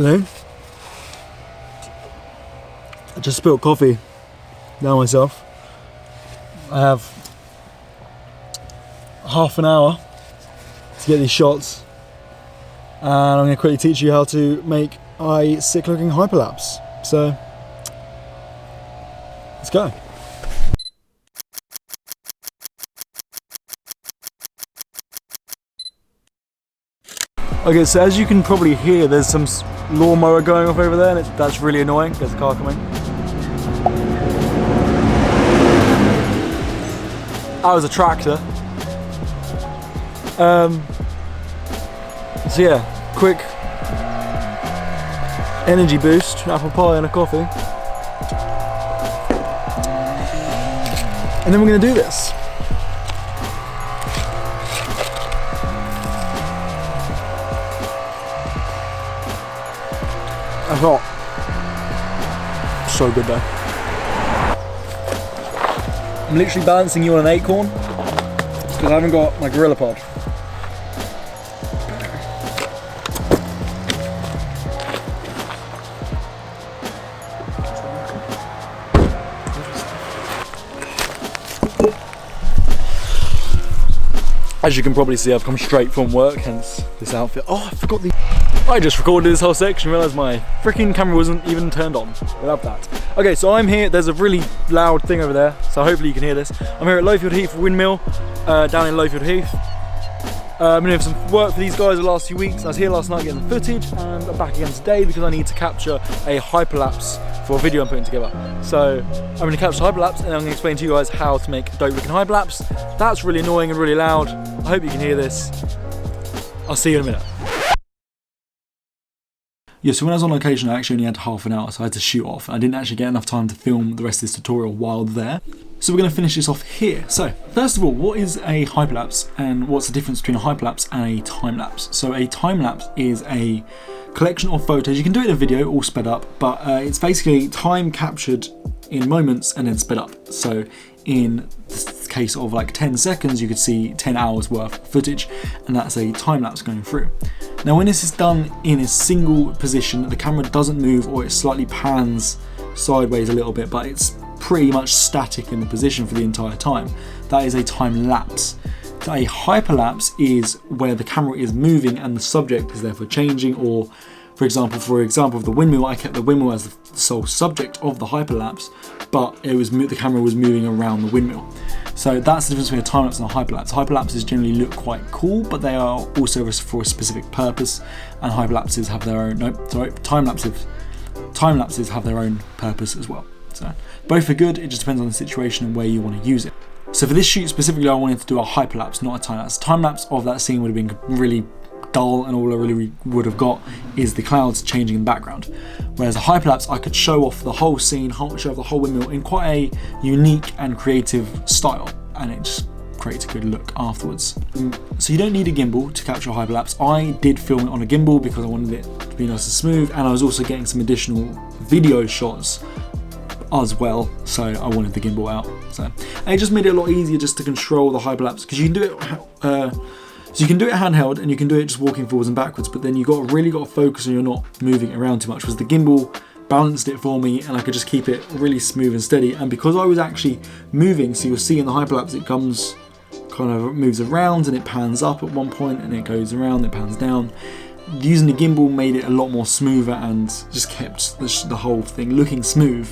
afternoon. I just spilled coffee down myself. I have half an hour to get these shots, and I'm going to quickly teach you how to make a sick looking hyperlapse. So let's go. Okay, so as you can probably hear, there's some lawnmower going off over there, and that's really annoying. There's a car coming. That was a tractor. So yeah, quick energy boost, apple pie and a coffee. And then we're gonna do this. That's hot. So good though. I'm literally balancing you on an acorn because I haven't got my GORRILAPOD. As you can probably see, I've come straight from work, hence this outfit. Oh, I forgot I just recorded this whole section, realised my freaking camera wasn't even turned on. I love that. Okay, so I'm here, there's a really loud thing over there, so hopefully you can hear this. I'm here at Lowfield Heath Windmill, down in Lowfield Heath. I've been doing some work for these guys the last few weeks. I was here last night getting some footage, and I'm back again today because I need to capture a hyperlapse for a video I'm putting together. So I'm going to capture hyperlapse, and I'm going to explain to you guys how to make a dope looking hyperlapse. That's really annoying and really loud. I hope you can hear this. I'll see you in a minute. Yeah, so when I was on location, I actually only had half an hour, so I had to shoot off. I didn't actually get enough time to film the rest of this tutorial while there. So we're going to finish this off here. So, first of all, what is a hyperlapse, and what's the difference between a hyperlapse and a time-lapse? So a time-lapse is a collection of photos. You can do it in a video, all sped up, but it's basically time captured in moments and then sped up. So in the case of like 10 seconds, you could see 10 hours worth of footage, and that's a time-lapse going through. Now when this is done in a single position, the camera doesn't move, or it slightly pans sideways a little bit, but it's pretty much static in the position for the entire time. That is a time lapse. So a hyperlapse is where the camera is moving and the subject is therefore changing, or for example of the windmill, I kept the windmill as the sole subject of the hyperlapse, but the camera was moving around the windmill. So that's the difference between a time-lapse and a hyperlapse. Hyperlapses generally look quite cool, but they are also for a specific purpose, and hyperlapses have their own, time-lapses have their own purpose as well. So both are good, it just depends on the situation and where you want to use it. So for this shoot specifically, I wanted to do a hyperlapse, not a time-lapse. Time-lapse of that scene would have been really dull, and all I really would have got is the clouds changing in the background. Whereas a hyperlapse, I could show off the whole scene, show off the whole windmill in quite a unique and creative style, and it just creates a good look afterwards. So you don't need a gimbal to capture a hyperlapse. I did film it on a gimbal because I wanted it to be nice and smooth, and I was also getting some additional video shots as well, so I wanted the gimbal out. So and it just made it a lot easier just to control the hyperlapse, because you can do it so you can do it handheld, and you can do it just walking forwards and backwards, but then you really got to focus on you're not moving around too much, because the gimbal balanced it for me and I could just keep it really smooth and steady. And because I was actually moving, so you'll see in the hyperlapse it moves around and it pans up at one point and it goes around, it pans down. Using the gimbal made it a lot more smoother and just kept the whole thing looking smooth,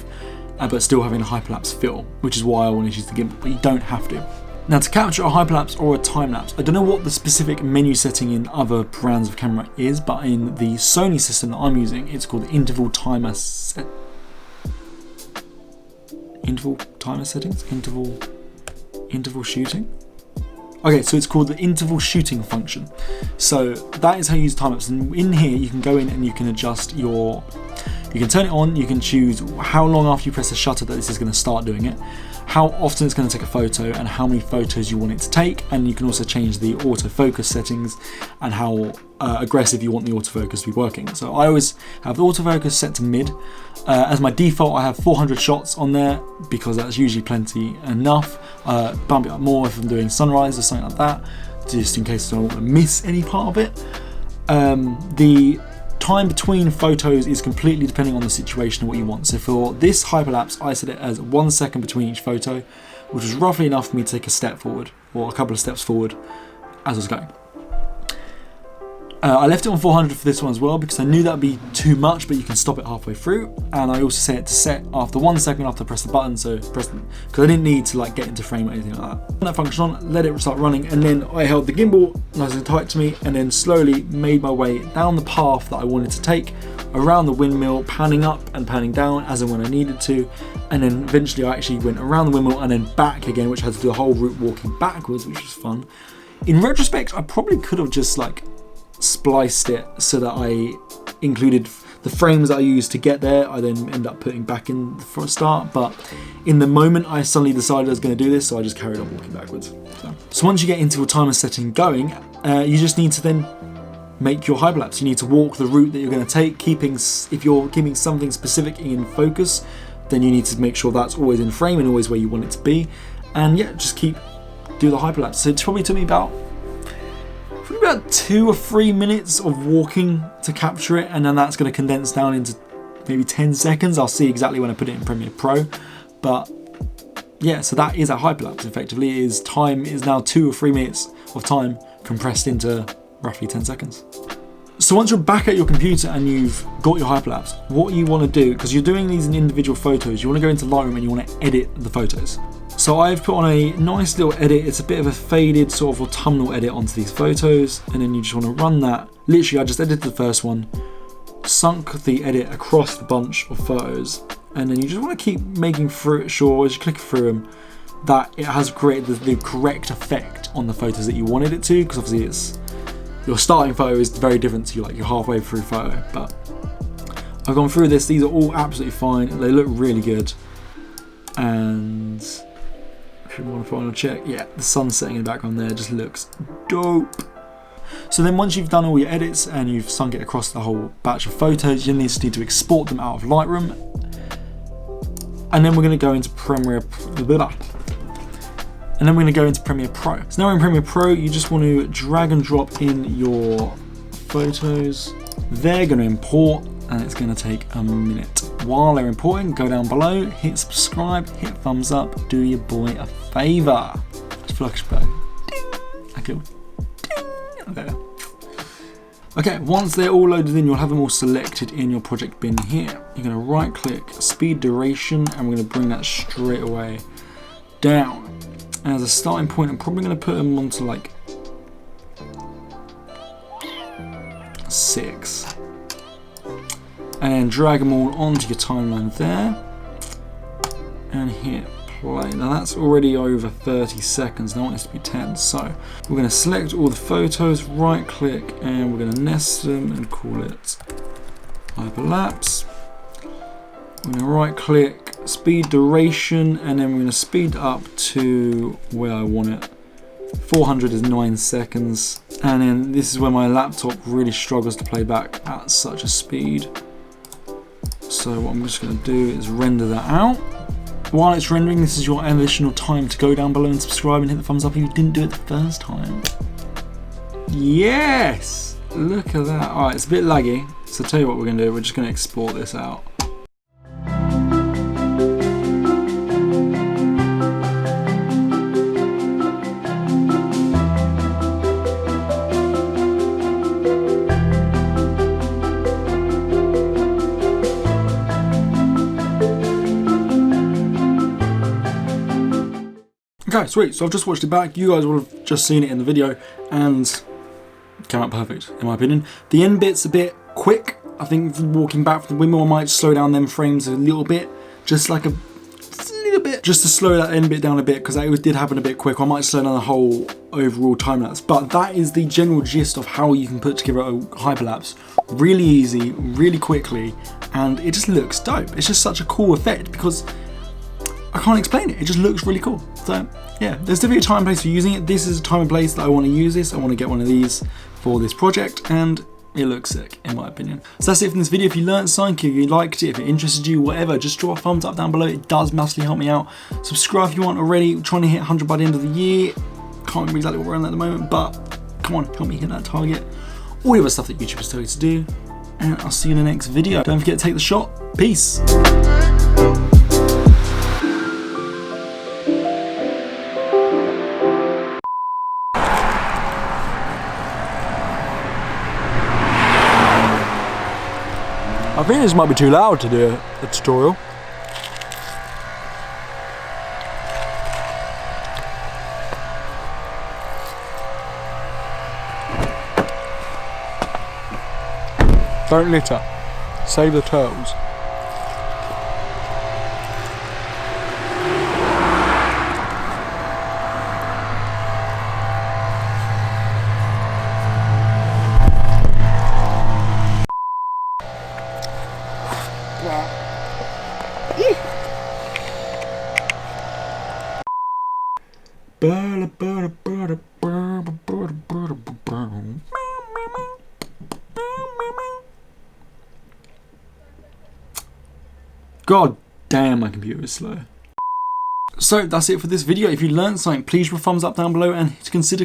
but still having a hyperlapse feel, which is why I wanted to use the gimbal, but you don't have to. Now to capture a hyperlapse or a time-lapse, I don't know what the specific menu setting in other brands of camera is, but in the Sony system that I'm using, it's called the interval timer settings? Interval shooting? Okay, so it's called the interval shooting function. So that is how you use time-lapse, and in here you can go in and you can adjust you can turn it on, you can choose how long after you press the shutter that this is going to start doing it, how often it's going to take a photo, and how many photos you want it to take. And you can also change the autofocus settings and how aggressive you want the autofocus to be working. So I always have the autofocus set to mid. As my default, I have 400 shots on there because that's usually plenty enough. Bump it up more if I'm doing sunrise or something like that, just in case I don't want to miss any part of it. The time between photos is completely depending on the situation and what you want. So for this hyperlapse, I set it as 1 second between each photo, which was roughly enough for me to take a step forward, or a couple of steps forward as I was going. I left it on 400 for this one as well because I knew that would be too much, but you can stop it halfway through. And I also set it to set after 1 second after I press the button, so because I didn't need to like get into frame or anything like that. Turn that function on, let it start running, and then I held the gimbal nice and tight to me, and then slowly made my way down the path that I wanted to take, around the windmill, panning up and panning down as and when I needed to, and then eventually I actually went around the windmill and then back again, which had to do the whole route walking backwards, which was fun. In retrospect, I probably could have just like spliced it so that I included the frames that I used to get there. I then end up putting back in for a start, but in the moment I suddenly decided I was going to do this, so I just carried on walking backwards. So once you get into a timer setting going, you just need to then make your hyperlapse. You need to walk the route that you're going to take, if you're keeping something specific in focus, then you need to make sure that's always in frame and always where you want it to be, and yeah, just do the hyperlapse. So it probably took me about 2 or 3 minutes of walking to capture it, and then that's going to condense down into maybe 10 seconds. I'll see exactly when I put it in Premiere Pro, but yeah, so that is a hyperlapse. Effectively, time is now 2 or 3 minutes of time compressed into roughly 10 seconds. So once you're back at your computer and you've got your hyperlapse, what you want to do, because you're doing these in individual photos, you want to go into Lightroom and you want to edit the photos. So I've put on a nice little edit. It's a bit of a faded sort of autumnal edit onto these photos, and then you just want to run that. Literally, I just edited the first one, sunk the edit across the bunch of photos, and then you just want to keep making sure as you click through them that it has created the correct effect on the photos that you wanted it to, because obviously your starting photo is very different to your halfway through photo. But I've gone through this. These are all absolutely fine. They look really good, and if you want to final check, yeah, the sun setting in the background there just looks dope. So then once you've done all your edits and you've sunk it across the whole batch of photos, you need to export them out of Lightroom, and then we're going to go into Premiere Pro. So now we're in Premiere Pro, you just want to drag and drop in your photos. They're going to import, and it's going to take a minute. While they're importing, go down below, hit subscribe, hit thumbs up, do your boy a favour. Just flush back. Okay. There. Okay, once they're all loaded in, you'll have them all selected in your project bin here. You're going to right click, speed duration, and we're going to bring that straight away down. And as a starting point, I'm probably going to put them onto like 6. And then drag them all onto your timeline there. And hit play. Now that's already over 30 seconds. Now I want this to be 10. So we're going to select all the photos, right click, and we're going to nest them and call it Hyperlapse. We're going to right click, speed duration, and then we're going to speed up to where I want it. 400 is 9 seconds. And then this is where my laptop really struggles to play back at such a speed. So what I'm just going to do is render that out. While it's rendering, this is your additional time to go down below and subscribe and hit the thumbs up if you didn't do it the first time. Yes! Look at that. Alright, it's a bit laggy, so tell you what we're going to do, we're just going to export this out. Okay, sweet, so I've just watched it back. You guys will have just seen it in the video, and it came out perfect, in my opinion. The end bit's a bit quick. I think walking back from the windmill, I might slow down them frames a little bit, just a little bit, just to slow that end bit down a bit, because that did happen a bit quick. I might slow down the whole overall time lapse, but that is the general gist of how you can put together a hyperlapse really easy, really quickly, and it just looks dope. It's just such a cool effect because I can't explain it. It just looks really cool. So yeah, there's definitely a time and place for using it. This is a time and place that I want to use this. I want to get one of these for this project, and it looks sick in my opinion. So that's it from this video. If you learned something, if you liked it, if it interested you, whatever, just drop a thumbs up down below. It does massively help me out. Subscribe if you want already. We're trying to hit 100 by the end of the year. Can't remember exactly what we're on at the moment, but come on, help me hit that target. All the other stuff that YouTubers tell you to do. and I'll see you in the next video. Don't forget to take the shot. Peace. I think this might be too loud to do a tutorial. Don't litter. Save the turtles. God damn, my computer is slow. So that's it for this video. If you learned something, please leave a thumbs up down below and consider